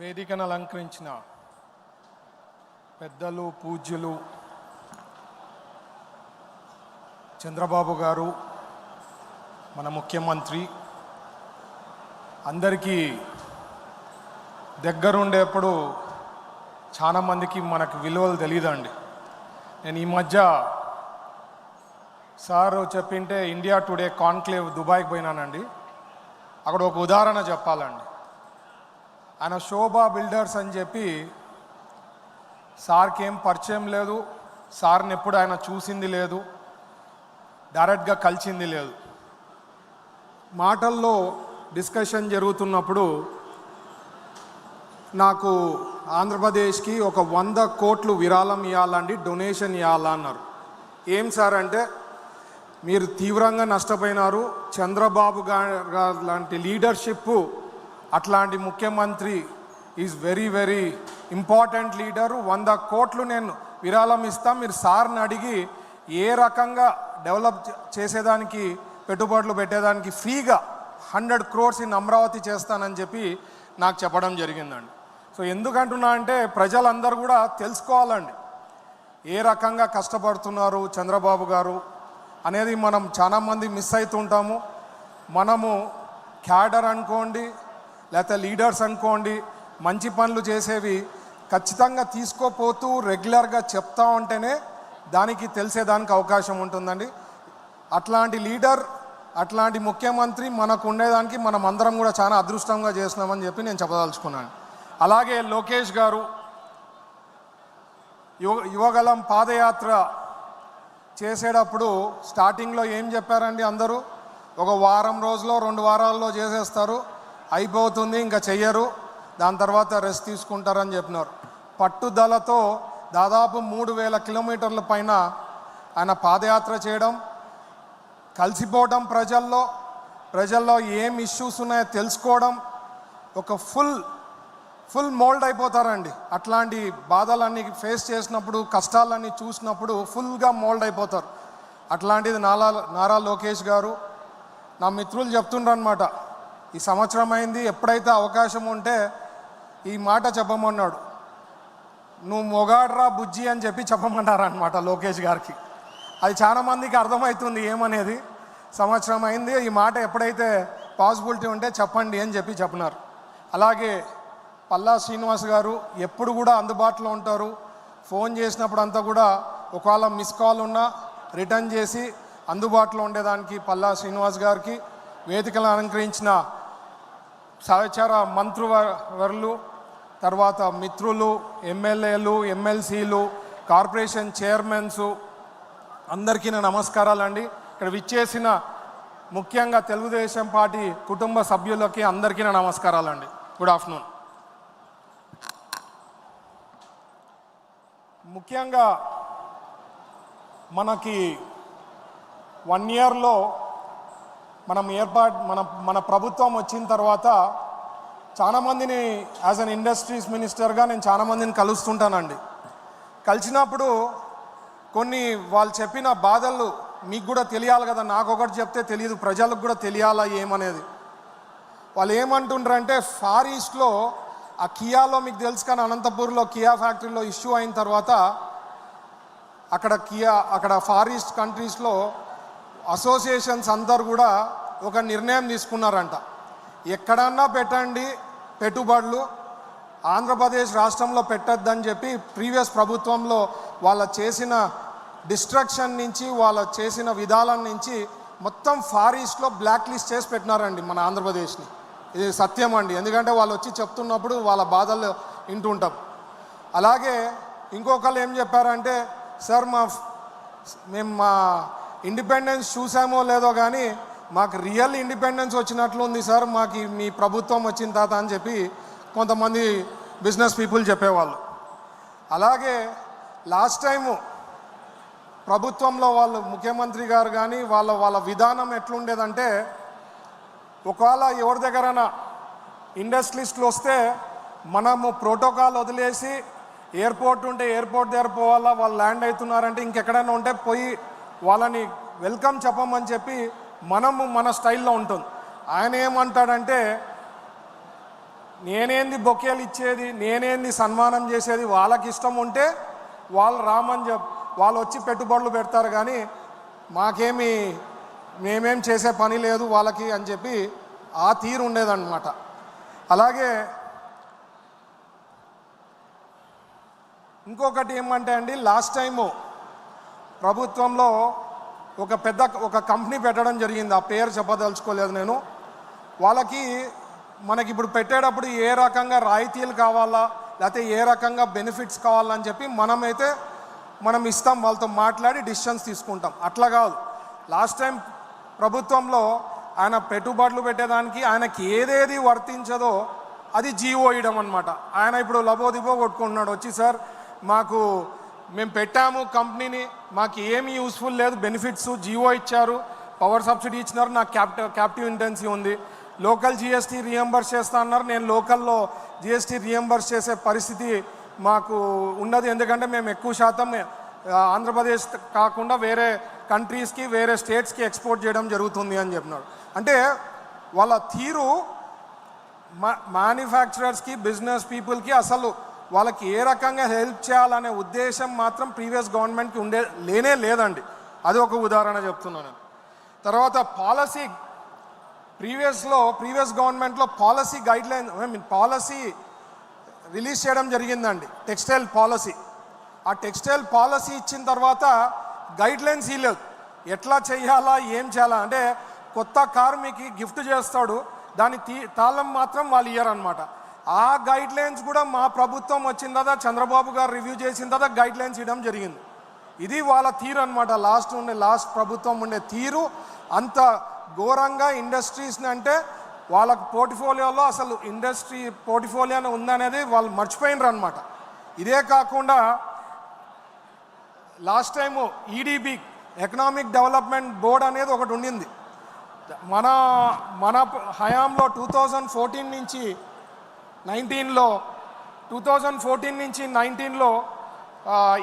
వేదికను అలంకరించిన పెద్దలు పూజ్యులు చంద్రబాబు గారు, మన ముఖ్యమంత్రి అందరికీ దగ్గరుండేప్పుడు చాలామందికి మనకు విలువలు తెలియదండి. నేను ఈ మధ్య సార్ చెప్పింటే ఇండియా టుడే కాన్క్లేవ్ దుబాయ్కి పోయినానండి. అక్కడ ఒక ఉదాహరణ చెప్పాలండి. ఆయన శోభా బిల్డర్స్ అని చెప్పి, సార్కి ఏం పరిచయం లేదు, సార్ని ఎప్పుడు ఆయన చూసింది లేదు, డైరెక్ట్గా కలిసింది లేదు. మాటల్లో డిస్కషన్ జరుగుతున్నప్పుడు నాకు ఆంధ్రప్రదేశ్కి ఒక 100 కోట్లు విరాళం ఇవ్వాలండి, డొనేషన్ ఇవ్వాలన్నారు. ఏం సార్ అంటే, మీరు తీవ్రంగా నష్టపోయినారు, చంద్రబాబు గారు లాంటి లీడర్షిప్, అట్లాంటి ముఖ్యమంత్రి is very very important leader, 100 కోట్లు నేను విరాళం ఇస్తా, మీరు సార్ని అడిగి ఏ రకంగా డెవలప్ చేసేదానికి పెట్టుబడులు పెట్టేదానికి ఫ్రీగా 100 crores ఇన్ అమరావతి చేస్తానని చెప్పి నాకు చెప్పడం జరిగిందండి. సో ఎందుకంటున్నా అంటే, ప్రజలందరూ కూడా తెలుసుకోవాలండి ఏ రకంగా కష్టపడుతున్నారు చంద్రబాబు గారు అనేది. మనం చాలామంది మిస్ అవుతుంటాము. మనము క్యాడర్ అనుకోండి, లేకపోతే లీడర్స్ అనుకోండి, మంచి పనులు చేసేవి ఖచ్చితంగా తీసుకోపోతూ రెగ్యులర్గా చెప్తా ఉంటేనే దానికి తెలిసేదానికి అవకాశం ఉంటుందండి. అట్లాంటి లీడర్, అట్లాంటి ముఖ్యమంత్రి మనకు ఉండేదానికి మనం అందరం కూడా చాలా అదృష్టంగా చేస్తున్నామని చెప్పి నేను చెప్పదలుచుకున్నాను. అలాగే లోకేష్ గారు యువగలం పాదయాత్ర చేసేటప్పుడు స్టార్టింగ్లో ఏం చెప్పారండి, అందరూ ఒక వారం రోజులో 2 వారాల్లో చేసేస్తారు, అయిపోతుంది, ఇంకా చెయ్యరు, దాని తర్వాత రెస్ట్ తీసుకుంటారని చెప్పినారు. పట్టుదలతో దాదాపు 3000 కిలోమీటర్ల పైన ఆయన పాదయాత్ర చేయడం, కలిసిపోవడం, ప్రజల్లో ఏం ఇష్యూస్ ఉన్నాయో తెలుసుకోవడం, ఒక ఫుల్ మోల్డ్ అయిపోతారండి. అట్లాంటి బాధలన్నీ ఫేస్ చేసినప్పుడు, కష్టాలన్నీ చూసినప్పుడు ఫుల్గా మోల్డ్ అయిపోతారు. అట్లాంటిది నారా లోకేష్ గారు. నా మిత్రులు చెప్తుండ్రు అనమాట, ఈ సంవత్సరం అయింది, ఎప్పుడైతే అవకాశం ఉంటే ఈ మాట చెప్పమన్నాడు, నువ్వు మొగాడ్రా బుజ్జి అని చెప్పి చెప్పమన్నారు అనమాట లోకేష్ గారికి. అది చాలా మందికి అర్థమవుతుంది ఏమనేది. సంవత్సరం అయింది, ఈ మాట ఎప్పుడైతే పాసిబిలిటీ ఉంటే చెప్పండి అని చెప్పి చెప్పినారు. అలాగే పల్లా శ్రీనివాస్ గారు ఎప్పుడు కూడా అందుబాటులో ఉంటారు. ఫోన్ చేసినప్పుడు అంతా కూడా ఒకవేళ మిస్ కాల్ ఉన్నా రిటర్న్ చేసి అందుబాటులో ఉండేదానికి పల్లా శ్రీనివాస్ గారికి, వేదికలను అలంకరించిన సహచర మంత్రివర్యులు, తర్వాత మిత్రులు, ఎమ్మెల్యేలు, ఎమ్మెల్సీలు, కార్పొరేషన్ చైర్మన్స్ అందరికీ నా నమస్కారాలండి. ఇక్కడ విచ్చేసిన ముఖ్యంగా తెలుగుదేశం పార్టీ కుటుంబ సభ్యులకి అందరికీ నా నమస్కారాలండి. Good afternoon. ముఖ్యంగా మనకి 1 yearలో మన ప్రభుత్వం వచ్చిన తర్వాత చాలామందిని యాజ్ అన్ ఇండస్ట్రీస్ మినిస్టర్గా నేను చాలామందిని కలుస్తుంటానండి. కలిసినప్పుడు కొన్ని వాళ్ళు చెప్పిన బాధలు మీకు కూడా తెలియాలి కదా, నాకు ఒకటి చెప్తే తెలియదు, ప్రజలకు కూడా తెలియాలా ఏమనేది. వాళ్ళు ఏమంటుండ్రంటే, ఫార్ ఈస్ట్లో ఆ కియాలో మీకు తెలుసు కానీ అనంతపూర్లో కియా ఫ్యాక్టరీలో ఇష్యూ అయిన తర్వాత అక్కడ ఫార్ ఈస్ట్ కంట్రీస్లో అసోసియేషన్స్ అందరు కూడా ఒక నిర్ణయం తీసుకున్నారంట, ఎక్కడన్నా పెట్టండి పెట్టుబడులు, ఆంధ్రప్రదేశ్ రాష్ట్రంలో పెట్టద్దని చెప్పి ప్రీవియస్ ప్రభుత్వంలో వాళ్ళ చేసిన డిస్ట్రక్షన్ నుంచి, వాళ్ళ చేసిన విధానం నుంచి మొత్తం ఫార్ ఈస్ట్లో బ్లాక్ లిస్ట్ చేసి పెట్టినారండి మన ఆంధ్రప్రదేశ్ని. ఇది సత్యం అండి, ఎందుకంటే వాళ్ళు వచ్చి చెప్తున్నప్పుడు వాళ్ళ బాధలు వింటుంటాం. అలాగే ఇంకొకళ్ళు ఏం చెప్పారంటే, సార్ మేము మా ఇండిపెండెన్స్ చూసామో లేదో కానీ మాకు రియల్ ఇండిపెండెన్స్ వచ్చినట్లు ఉంది సార్, మాకు మీ ప్రభుత్వం వచ్చిన తర్వాత అని చెప్పి కొంతమంది బిజినెస్ పీపుల్ చెప్పేవాళ్ళు. అలాగే లాస్ట్ టైము ప్రభుత్వంలో వాళ్ళు ముఖ్యమంత్రి గారు కానీ వాళ్ళ విధానం ఎట్లుండేదంటే, ఒకవేళ ఎవరి దగ్గరైనా ఇండస్ట్రియలిస్టులు వస్తే మనము ప్రోటోకాల్ వదిలేసి ఎయిర్పోర్ట్ ఉంటే ఎయిర్పోర్ట్ దగ్గర పోవాలా, వాళ్ళు ల్యాండ్ అవుతున్నారంటే ఇంకెక్కడైనా ఉంటే పోయి వాళ్ళని వెల్కమ్ చెప్పమని చెప్పి మనము మన స్టైల్లో ఉంటుంది. ఆయన ఏమంటాడంటే, నేనేంది బొకేలు ఇచ్చేది, నేనేంది సన్మానం చేసేది, వాళ్ళకి ఇష్టం ఉంటే వాళ్ళు రామని వాళ్ళు వచ్చి పెట్టుబడులు పెడతారు, కానీ మేమేం చేసే పని లేదు వాళ్ళకి అని చెప్పి ఆ తీరు ఉండేదన్నమాట. అలాగే ఇంకొకటి ఏమంటే అండి, లాస్ట్ టైము ప్రభుత్వంలో ఒక కంపెనీ పెట్టడం జరిగింది. ఆ పేరు చెప్పదలుచుకోలేదు నేను. వాళ్ళకి మనకి ఇప్పుడు పెట్టేటప్పుడు ఏ రకంగా రాయితీలు కావాలా, లేకపోతే ఏ రకంగా బెనిఫిట్స్ కావాలని చెప్పి మనం ఇస్తాం, వాళ్ళతో మాట్లాడి డిసిషన్స్ తీసుకుంటాం. అట్లా కాదు, లాస్ట్ టైం ప్రభుత్వంలో ఆయన పెట్టుబడులు పెట్టేదానికి ఆయనకి ఏదేది వర్తించదో అది జీవో ఇవ్వడం అనమాట. ఆయన ఇప్పుడు లబోదిబో కొట్టుకుంటున్నాడు వచ్చి, సార్ మేము పెట్టాము కంపెనీని, మాకు ఏమీ యూస్ఫుల్ లేదు, బెనిఫిట్స్ జీవో ఇచ్చారు, పవర్ సబ్సిడీ ఇచ్చినారు, నాకు క్యాప్టివ్ ఇంటెన్సీ ఉంది, లోకల్ జిఎస్టీ రియంబర్స్ చేస్తా అన్నారు, నేను లోకల్లో జిఎస్టీ రియంబర్స్ చేసే పరిస్థితి మాకు ఉన్నది, ఎందుకంటే మేము ఎక్కువ శాతం ఆంధ్రప్రదేశ్ కాకుండా వేరే కంట్రీస్కి వేరే స్టేట్స్కి ఎక్స్పోర్ట్ చేయడం జరుగుతుంది అని చెప్పినాడు. అంటే వాళ్ళ తీరు మ్యానుఫ్యాక్చరర్స్కి, బిజినెస్ పీపుల్కి అసలు వాళ్ళకి ఏ రకంగా హెల్ప్ చేయాలనే ఉద్దేశం మాత్రం ప్రీవియస్ గవర్నమెంట్కి లేనే లేదండి. అది ఒక ఉదాహరణ చెప్తున్నాను. తర్వాత పాలసీ, ప్రీవియస్ గవర్నమెంట్లో పాలసీ గైడ్లైన్ పాలసీ రిలీజ్ చేయడం జరిగిందండి, టెక్స్టైల్ పాలసీ. ఆ టెక్స్టైల్ పాలసీ ఇచ్చిన తర్వాత గైడ్లైన్స్ ఇవ్వలేదు, ఎట్లా చేయాలా ఏం చేయాలా. అంటే కొత్త కారు మీకు గిఫ్ట్ చేస్తాడు, దాని తాళం మాత్రం వాళ్ళు ఇయ్యరనమాట. ఆ గైడ్లైన్స్ కూడా మా ప్రభుత్వం వచ్చిన తర్వాత చంద్రబాబు గారు రివ్యూ చేసిన తర్వాత గైడ్లైన్స్ ఇవ్వడం జరిగింది. ఇది వాళ్ళ తీరు అనమాట. లాస్ట్ ప్రభుత్వం ఉండే తీరు అంత ఘోరంగా ఇండస్ట్రీస్ని, అంటే వాళ్ళకు పోర్ట్ఫోలియోలో అసలు ఇండస్ట్రీ పోర్ట్ఫోలియోనే ఉందనేది వాళ్ళు మర్చిపోయినరు అనమాట. ఇదే కాకుండా last time EDB, economic development board అనేది ఒకటి ఉండింది. మన హయాంలో 2014 నుంచి 19లో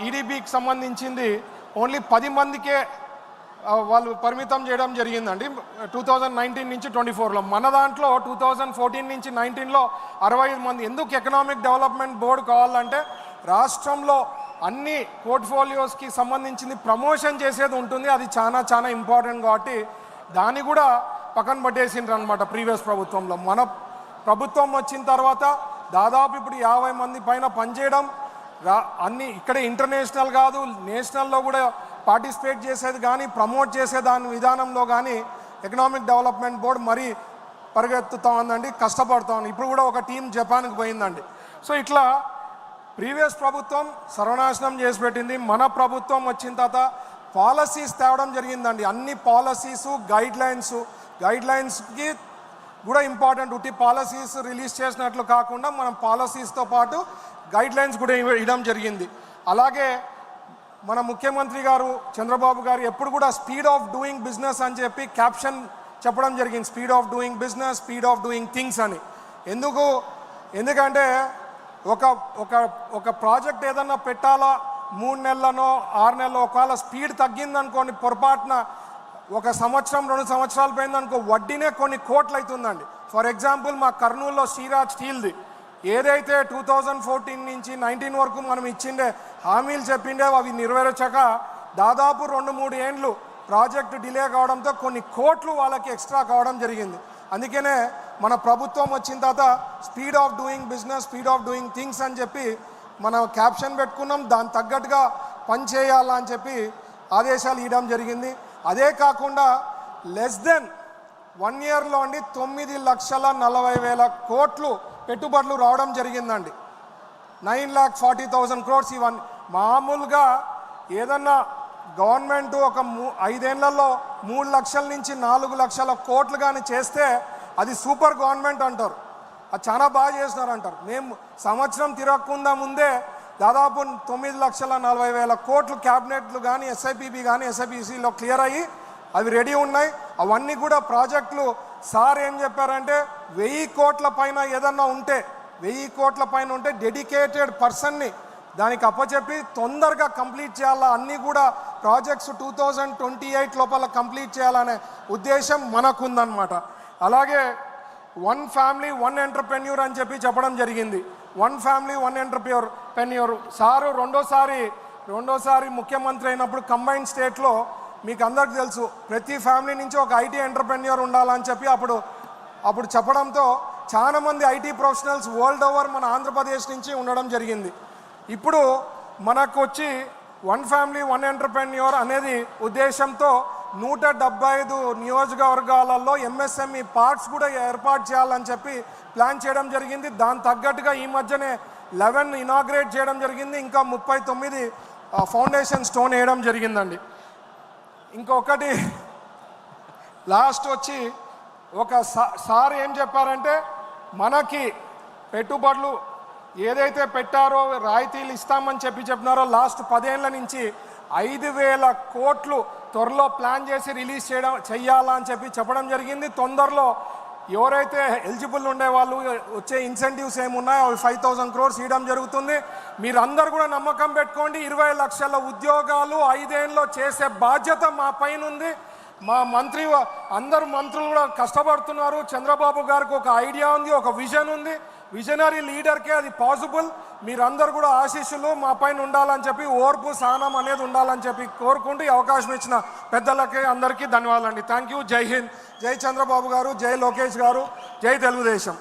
ఈడీబీకి సంబంధించింది ఓన్లీ 10 మందికే వాళ్ళు పరిమితం చేయడం జరిగిందండి 2019 నుంచి 24లో. మన దాంట్లో 2014 నుంచి 19లో 65 మంది. ఎందుకు ఎకనామిక్ డెవలప్మెంట్ బోర్డు కావాలంటే రాష్ట్రంలో అన్ని పోర్ట్ఫోలియోస్కి సంబంధించింది ప్రమోషన్ చేసేది ఉంటుంది, అది చాలా ఇంపార్టెంట్. కాబట్టి దాన్ని కూడా పక్కన పట్టేసిండ్రు అనమాట ప్రీవియస్ ప్రభుత్వంలో. మన ప్రభుత్వం వచ్చిన తర్వాత దాదాపు ఇప్పుడు 50 మంది పైన పనిచేయడం, అన్ని ఇక్కడే ఇంటర్నేషనల్ కాదు నేషనల్లో కూడా పార్టిసిపేట్ చేసేది కానీ ప్రమోట్ చేసే దాని విధానంలో కానీ ఎకనామిక్ డెవలప్మెంట్ బోర్డు మరీ పరిగెత్తుతా ఉందండి, కష్టపడుతూ ఉంది. ఇప్పుడు కూడా ఒక టీం జపాన్కి పోయిందండి. సో ఇట్లా ప్రీవియస్ ప్రభుత్వం సర్వనాశనం చేసి పెట్టింది. మన ప్రభుత్వం వచ్చిన తర్వాత పాలసీస్ తేవడం జరిగిందండి. అన్ని పాలసీసు గైడ్లైన్స్కి కూడా ఇంపార్టెంట్. ఉట్టి పాలసీస్ రిలీజ్ చేసినట్లు కాకుండా మనం పాలసీస్తో పాటు గైడ్లైన్స్ కూడా ఇవ్వడం జరిగింది. అలాగే మన ముఖ్యమంత్రి గారు చంద్రబాబు గారు ఎప్పుడు కూడా స్పీడ్ ఆఫ్ డూయింగ్ బిజినెస్ అని చెప్పి క్యాప్షన్ చెప్పడం జరిగింది. Speed of doing business, speed of doing things అని. ఎందుకంటే ఒక ప్రాజెక్ట్ ఏదన్నా పెట్టాలా 3 నెలలనో 6 నెలల్లో ఒకవేళ స్పీడ్ తగ్గిందనుకోండి, పొరపాటున 1 సంవత్సరం 2 సంవత్సరాలు పోయిందనుకో వడ్డీనే కొన్ని కోట్లు అవుతుందండి. ఫర్ ఎగ్జాంపుల్ మా కర్నూలులో శ్రీరాజ్ స్టీల్ది ఏదైతే 2014 నుంచి 19 వరకు మనం ఇచ్చిండే హామీలు చెప్పిండే అవి నెరవేర్చక దాదాపు 2-3 ఏండ్లు ప్రాజెక్టు డిలే కావడంతో కొన్ని కోట్లు వాళ్ళకి ఎక్స్ట్రా కావడం జరిగింది. అందుకనే మన ప్రభుత్వం వచ్చిన తర్వాత speed of doing business, speed of doing things అని చెప్పి మనం క్యాప్షన్ పెట్టుకున్నాం. దాని తగ్గట్టుగా పని చేయాలా అని చెప్పి ఆదేశాలు ఇవ్వడం జరిగింది. అదే కాకుండా లెస్ దెన్ 1 ఇయర్లో అండి 9,40,40,000 కోట్లు పెట్టుబడులు రావడం జరిగిందండి. 9,40,000 crores. ఇవన్నీ మామూలుగా ఏదన్నా గవర్నమెంట్ ఒక 5 ఏళ్లలో 3 లక్షల నుంచి 4 లక్షల కోట్లు కానీ చేస్తే అది సూపర్ గవర్నమెంట్ అంటారు, అది చాలా బాగా చేసినారు అంటారు. మేము సంవత్సరం తిరగకుండా ముందే దాదాపు 9,40,000 కోట్లు క్యాబినెట్లు కానీ ఎస్ఐపిబి కానీ ఎస్ఐపిసిలో క్లియర్ అయ్యి అవి రెడీ ఉన్నాయి. అవన్నీ కూడా ప్రాజెక్టులు సార్ ఏం చెప్పారంటే 1000 కోట్ల పైన ఏదన్నా ఉంటే 1000 కోట్ల పైన ఉంటే డెడికేటెడ్ పర్సన్ని దానికి అప్పచెప్పి తొందరగా కంప్లీట్ చేయాలా, అన్నీ కూడా ప్రాజెక్ట్స్ 2028 లోపల కంప్లీట్ చేయాలనే ఉద్దేశం మనకుందన్నమాట. అలాగే 1 ఫ్యామిలీ 1 ఎంటర్ప్రెన్యూర్ అని చెప్పి చెప్పడం జరిగింది. 1 ఫ్యామిలీ 1 ఎంటర్ప్రెన్యూర్. సారు రెండోసారి ముఖ్యమంత్రి అయినప్పుడు కంబైన్డ్ స్టేట్లో మీకు అందరికి తెలుసు ప్రతి ఫ్యామిలీ నుంచి ఒక ఐటీ ఎంటర్ప్రెన్యూర్ ఉండాలని చెప్పి అప్పుడు చెప్పడంతో చాలామంది ఐటీ ప్రొఫెషనల్స్ వరల్డ్ ఓవర్ మన ఆంధ్రప్రదేశ్ నుంచి ఉండడం జరిగింది. ఇప్పుడు మనకు వచ్చి 1 ఫ్యామిలీ 1 ఎంటర్ప్రెన్యూర్ అనేది ఉద్దేశంతో 175 నియోజకవర్గాలలో ఎంఎస్ఎంఈ పార్క్స్ కూడా ఏర్పాటు చేయాలని చెప్పి ప్లాన్ చేయడం జరిగింది. దాని తగ్గట్టుగా ఈ మధ్యనే 11 ఇనాగ్రేట్ చేయడం జరిగింది. ఇంకా 39 ఫౌండేషన్ స్టోన్ వేయడం జరిగిందండి. ఇంకొకటి లాస్ట్ వచ్చి ఒక సార్ ఏం చెప్పారంటే మనకి పెట్టుబడులు ఏదైతే పెట్టారో రాయితీలు ఇస్తామని చెప్పినారో లాస్ట్ 10 ఏళ్ల నుంచి 5,000 కోట్లు త్వరలో ప్లాన్ చేసి రిలీజ్ చేయాలా అని చెప్పడం జరిగింది. తొందరలో ఎవరైతే ఎలిజిబుల్ ఉండేవాళ్ళు వచ్చే ఇన్సెంటివ్స్ ఏమున్నాయో అవి 5,000 crores ఇవ్వడం జరుగుతుంది. మీరందరూ కూడా నమ్మకం పెట్టుకోండి. 20 లక్షల ఉద్యోగాలు 5 ఏళ్ళలో చేసే బాధ్యత మా పైన ఉంది. మా అందరు మంత్రులు కూడా కష్టపడుతున్నారు. చంద్రబాబు గారికి ఒక ఐడియా ఉంది, ఒక విజన్ ఉంది. విజనరీ లీడర్కే అది పాసిబుల్. మీరందరూ కూడా ఆశీస్సులు మా పైన ఉండాలని చెప్పి, ఓర్పు సహనం అనేది ఉండాలని చెప్పి కోరుకుంటూ ఈ అవకాశం ఇచ్చిన పెద్దలకి అందరికీ ధన్యవాదాలండి. Thank you. జై హింద్. జై చంద్రబాబు గారు, జై లోకేష్ గారు, జై తెలుగుదేశం.